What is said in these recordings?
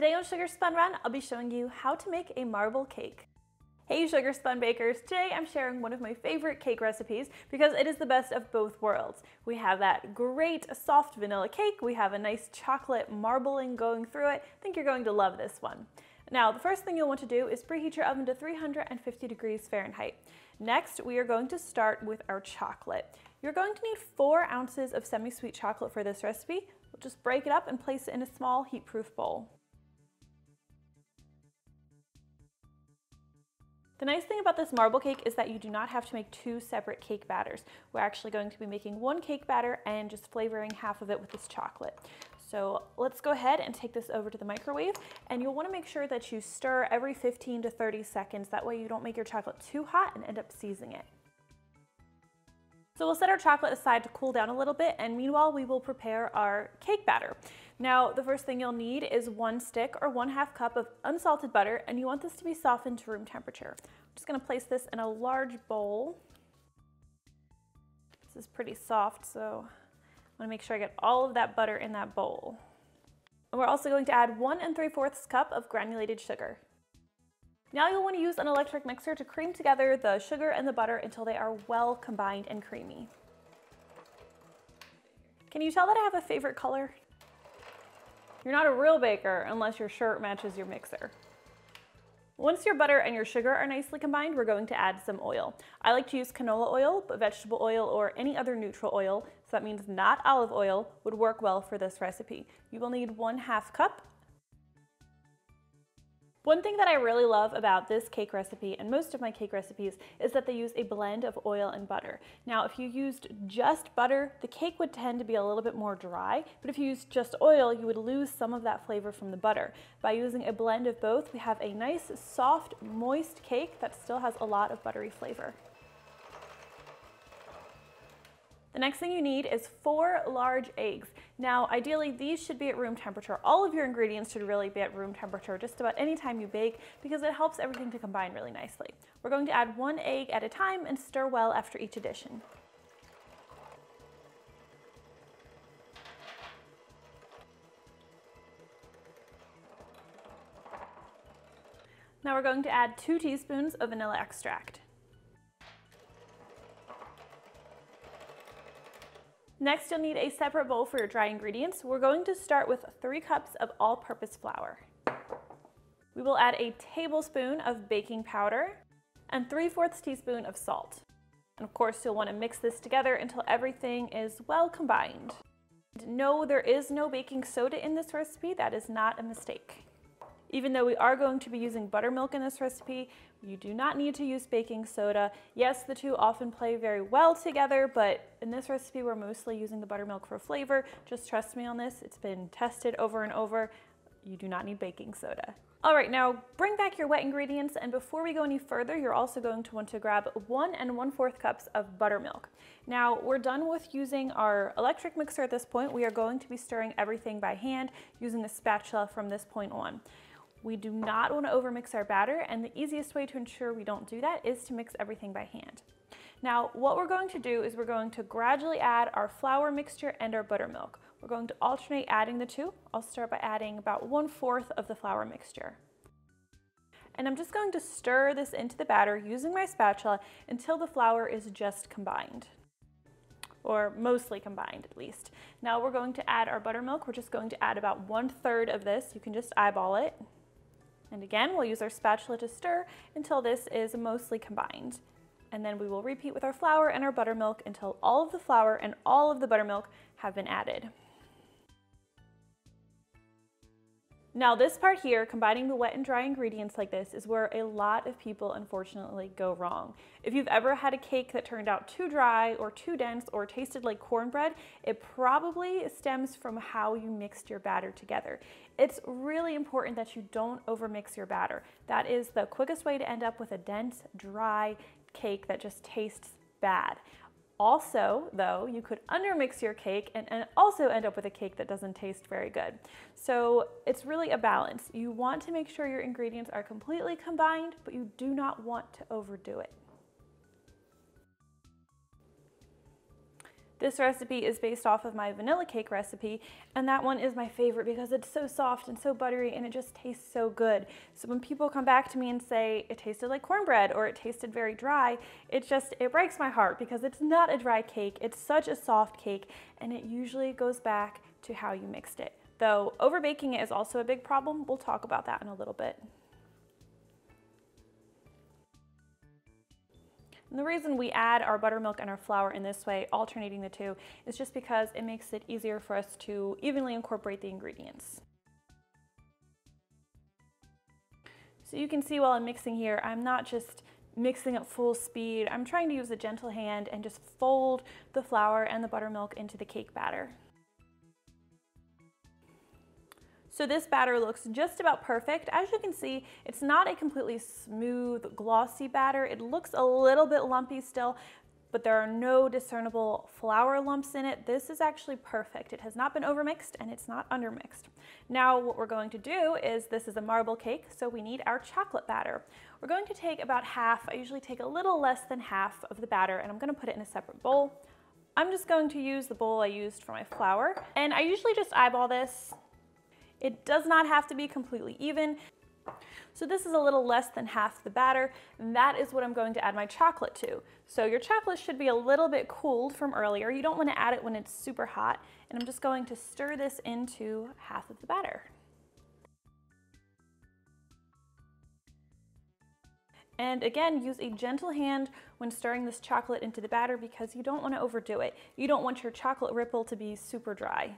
Today on Sugar Spun Run, I'll be showing you how to make a marble cake. Hey Sugar Spun Bakers, today I'm sharing one of my favorite cake recipes because it is the best of both worlds. We have that great soft vanilla cake, we have a nice chocolate marbling going through it. I think you're going to love this one. Now, the first thing you'll want to do is preheat your oven to 350 degrees Fahrenheit. Next, we are going to start with our chocolate. You're going to need 4 ounces of semi-sweet chocolate for this recipe. We'll just break it up and place it in a small heat-proof bowl. The nice thing about this marble cake is that you do not have to make 2 separate cake batters. We're actually going to be making 1 cake batter and just flavoring half of it with this chocolate. So let's go ahead and take this over to the microwave, and you'll want to make sure that you stir every 15 to 30 seconds. That way you don't make your chocolate too hot and end up seizing it. So we'll set our chocolate aside to cool down a little bit, and meanwhile we will prepare our cake batter. Now, the first thing you'll need is 1 stick or 1/2 cup of unsalted butter, and you want this to be softened to room temperature. I'm just going to place this in a large bowl. This is pretty soft, so I want to make sure I get all of that butter in that bowl. And we're also going to add 1 3/4 cup of granulated sugar. Now you'll want to use an electric mixer to cream together the sugar and the butter until they are well combined and creamy. Can you tell that I have a favorite color? You're not a real baker unless your shirt matches your mixer. Once your butter and your sugar are nicely combined, we're going to add some oil. I like to use canola oil, but vegetable oil or any other neutral oil, so that means not olive oil, would work well for this recipe. You will need 1/2 cup. One thing that I really love about this cake recipe and most of my cake recipes is that they use a blend of oil and butter. Now, if you used just butter, the cake would tend to be a little bit more dry, but if you used just oil, you would lose some of that flavor from the butter. By using a blend of both, we have a nice, soft, moist cake that still has a lot of buttery flavor. The next thing you need is 4 large eggs. Now, ideally, these should be at room temperature. All of your ingredients should really be at room temperature just about any time you bake because it helps everything to combine really nicely. We're going to add 1 egg at a time and stir well after each addition. Now we're going to add 2 teaspoons of vanilla extract. Next, you'll need a separate bowl for your dry ingredients. We're going to start with 3 cups of all-purpose flour. We will add a tablespoon of baking powder and 3/4 teaspoon of salt. And of course, you'll want to mix this together until everything is well combined. No, there is no baking soda in this recipe. That is not a mistake. Even though we are going to be using buttermilk in this recipe, you do not need to use baking soda. Yes, the two often play very well together, but in this recipe, we're mostly using the buttermilk for flavor. Just trust me on this. It's been tested over and over. You do not need baking soda. All right, now bring back your wet ingredients, and before we go any further, you're also going to want to grab 1 1/4 cups of buttermilk. Now, we're done with using our electric mixer at this point. We are going to be stirring everything by hand using a spatula from this point on. We do not want to overmix our batter, and the easiest way to ensure we don't do that is to mix everything by hand. Now, what we're going to do is we're going to gradually add our flour mixture and our buttermilk. We're going to alternate adding the two. I'll start by adding about 1/4 of the flour mixture. And I'm just going to stir this into the batter using my spatula until the flour is just combined, or mostly combined at least. Now we're going to add our buttermilk. We're just going to add about 1/3 of this. You can just eyeball it. And again, we'll use our spatula to stir until this is mostly combined. And then we will repeat with our flour and our buttermilk until all of the flour and all of the buttermilk have been added. Now this part here, combining the wet and dry ingredients like this, is where a lot of people unfortunately go wrong. If you've ever had a cake that turned out too dry or too dense or tasted like cornbread, it probably stems from how you mixed your batter together. It's really important that you don't overmix your batter. That is the quickest way to end up with a dense, dry cake that just tastes bad. Also, though, you could undermix your cake and also end up with a cake that doesn't taste very good. So it's really a balance. You want to make sure your ingredients are completely combined, but you do not want to overdo it. This recipe is based off of my vanilla cake recipe, and that one is my favorite because it's so soft and so buttery and it just tastes so good. So when people come back to me and say it tasted like cornbread or it tasted very dry, it breaks my heart because it's not a dry cake. It's such a soft cake, and it usually goes back to how you mixed it. Though overbaking it is also a big problem. We'll talk about that in a little bit. And the reason we add our buttermilk and our flour in this way, alternating the two, is just because it makes it easier for us to evenly incorporate the ingredients. So you can see while I'm mixing here, I'm not just mixing at full speed. I'm trying to use a gentle hand and just fold the flour and the buttermilk into the cake batter. So this batter looks just about perfect. As you can see, it's not a completely smooth, glossy batter. It looks a little bit lumpy still, but there are no discernible flour lumps in it. This is actually perfect. It has not been overmixed and it's not undermixed. Now what we're going to do is, this is a marble cake, so we need our chocolate batter. We're going to take about half. I usually take a little less than half of the batter, and I'm going to put it in a separate bowl. I'm just going to use the bowl I used for my flour, and I usually just eyeball this. It does not have to be completely even. So this is a little less than half the batter, and that is what I'm going to add my chocolate to. So your chocolate should be a little bit cooled from earlier. You don't want to add it when it's super hot, and I'm just going to stir this into half of the batter. And again, use a gentle hand when stirring this chocolate into the batter because you don't want to overdo it. You don't want your chocolate ripple to be super dry.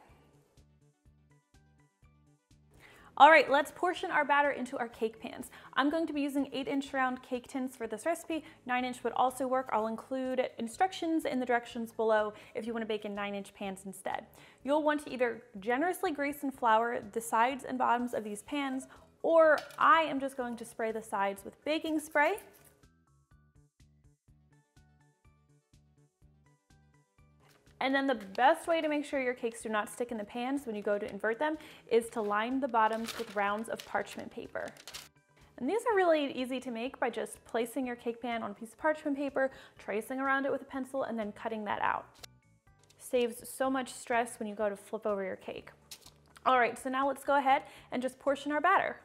All right, let's portion our batter into our cake pans. I'm going to be using 8-inch round cake tins for this recipe. 9-inch would also work. I'll include instructions in the directions below if you want to bake in 9-inch pans instead. You'll want to either generously grease and flour the sides and bottoms of these pans, or I am just going to spray the sides with baking spray. And then the best way to make sure your cakes do not stick in the pans when you go to invert them is to line the bottoms with rounds of parchment paper. And these are really easy to make by just placing your cake pan on a piece of parchment paper, tracing around it with a pencil, and then cutting that out. Saves so much stress when you go to flip over your cake. All right, so now let's go ahead and just portion our batter.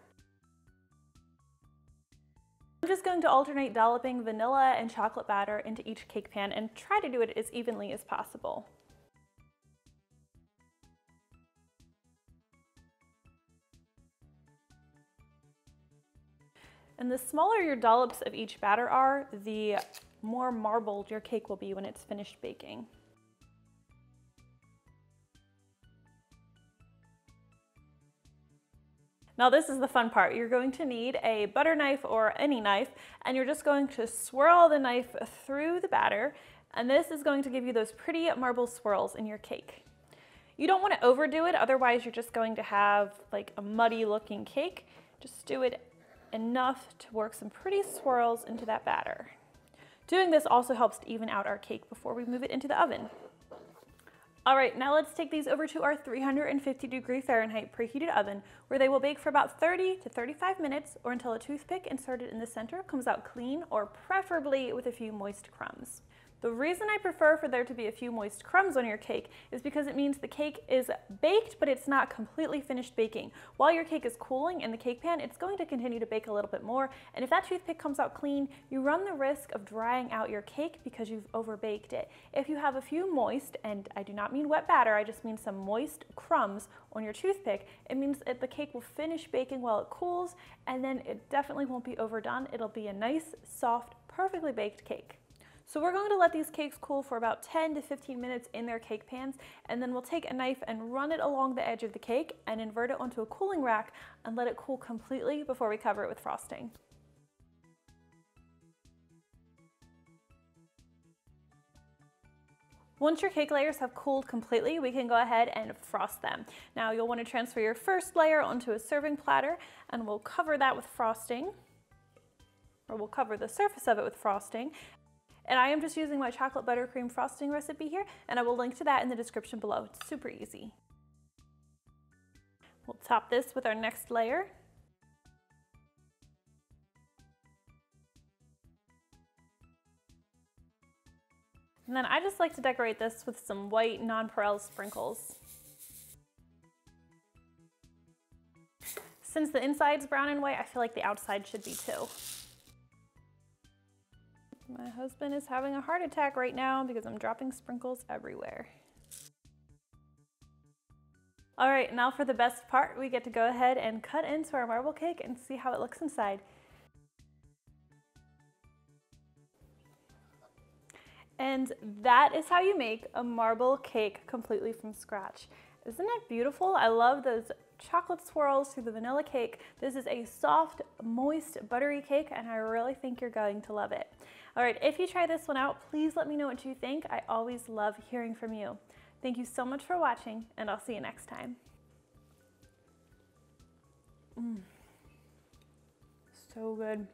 I'm just going to alternate dolloping vanilla and chocolate batter into each cake pan and try to do it as evenly as possible. And the smaller your dollops of each batter are, the more marbled your cake will be when it's finished baking. Now this is the fun part. You're going to need a butter knife or any knife, and you're just going to swirl the knife through the batter, and this is going to give you those pretty marble swirls in your cake. You don't want to overdo it, otherwise you're just going to have like a muddy looking cake. Just do it enough to work some pretty swirls into that batter. Doing this also helps to even out our cake before we move it into the oven. All right, now let's take these over to our 350° Fahrenheit preheated oven, where they will bake for about 30 to 35 minutes, or until a toothpick inserted in the center comes out clean, or preferably with a few moist crumbs. The reason I prefer for there to be a few moist crumbs on your cake is because it means the cake is baked, but it's not completely finished baking. While your cake is cooling in the cake pan, it's going to continue to bake a little bit more, and if that toothpick comes out clean, you run the risk of drying out your cake because you've overbaked it. If you have a few moist, and I do not mean wet batter, I just mean some moist crumbs on your toothpick, it means that the cake will finish baking while it cools, and then it definitely won't be overdone. It'll be a nice, soft, perfectly baked cake. So we're going to let these cakes cool for about 10 to 15 minutes in their cake pans, and then we'll take a knife and run it along the edge of the cake and invert it onto a cooling rack and let it cool completely before we cover it with frosting. Once your cake layers have cooled completely, we can go ahead and frost them. Now you'll want to transfer your first layer onto a serving platter, and we'll cover that with frosting, or we'll cover the surface of it with frosting. And I am just using my chocolate buttercream frosting recipe here, and I will link to that in the description below. It's super easy. We'll top this with our next layer. And then I just like to decorate this with some white nonpareil sprinkles. Since the inside's brown and white, I feel like the outside should be too. My husband is having a heart attack right now because I'm dropping sprinkles everywhere. All right, now for the best part, we get to go ahead and cut into our marble cake and see how it looks inside. And that is how you make a marble cake completely from scratch. Isn't it beautiful? I love those chocolate swirls through the vanilla cake. This is a soft, moist, buttery cake, and I really think you're going to love it. All right, if you try this one out, please let me know what you think. I always love hearing from you. Thank you so much for watching, and I'll see you next time. So good.